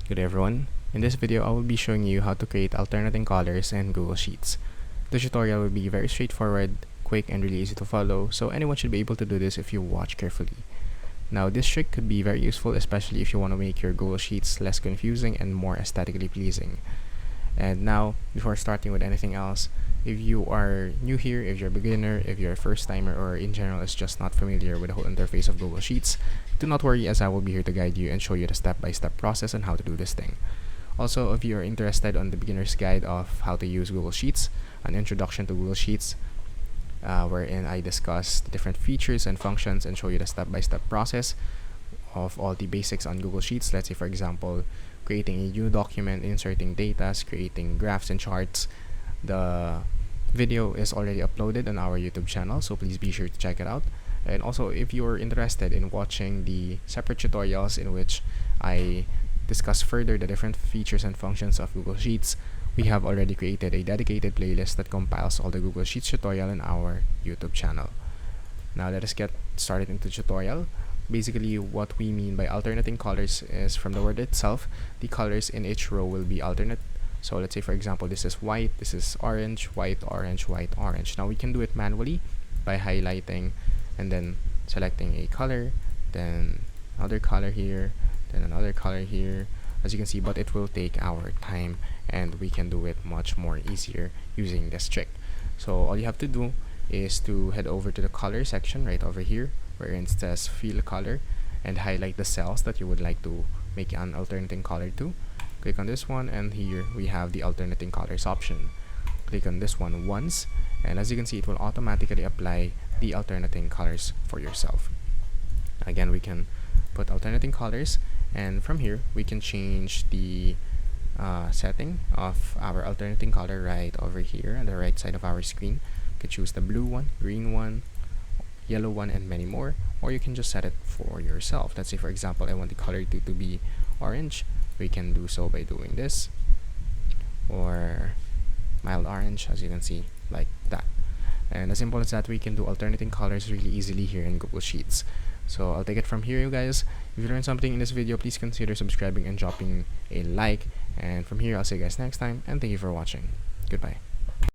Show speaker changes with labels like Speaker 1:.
Speaker 1: Good day everyone. In this video, I will be showing you how to create alternating colors in Google Sheets. The tutorial will be very straightforward, quick, and really easy to follow, so anyone should be able to do this if you watch carefully. Now, this trick could be very useful, especially if you want to make your Google Sheets less confusing and more aesthetically pleasing. And now, before starting with anything else, if you are new here, if you're a beginner, if you're a first timer, or in general is just not familiar with the whole interface of Google Sheets, do not worry, as I will be here to guide you and show you the step-by-step process on how to do this thing. Also, if you are interested on the beginner's guide of how to use Google Sheets, an introduction to Google Sheets, wherein I discuss the different features and functions and show you the step-by-step process of all the basics on Google Sheets. Let's say, for example, creating a new document, inserting data, creating graphs and charts. The video is already uploaded on our YouTube channel, so please be sure to check it out. And also, if you're interested in watching the separate tutorials in which I discuss further the different features and functions of Google Sheets, we have already created a dedicated playlist that compiles all the Google Sheets tutorial in our YouTube channel. Now let us get started into the tutorial. Basically, what we mean by alternating colors is from the word itself, the colors in each row will be alternate. So let's say, for example, this is white, this is orange, white, orange, white, orange. Now we can do it manually by highlighting and then selecting a color, then another color here, then another color here, as you can see, but it will take our time and we can do it much more easier using this trick. So all you have to do is to head over to the color section right over here, where it says fill color, and highlight the cells that you would like to make an alternating color to. Click on this one, and here we have the alternating colors option. Click on this one once, and as you can see, it will automatically apply the alternating colors for yourself. Again, we can put alternating colors, and from here we can change the setting of our alternating color right over here on the right side of our screen. You can choose the blue one, green one, yellow one, and many more, or you can just set it for yourself. Let's say, for example, I want the color to be orange. We can do so by doing this, or mild orange, as you can see, like that. And as simple as that, we can do alternating colors really easily here in Google Sheets. So I'll take it from here, you guys. If you learned something in this video, please consider subscribing and dropping a like. And from here, I'll see you guys next time, and thank you for watching. Goodbye.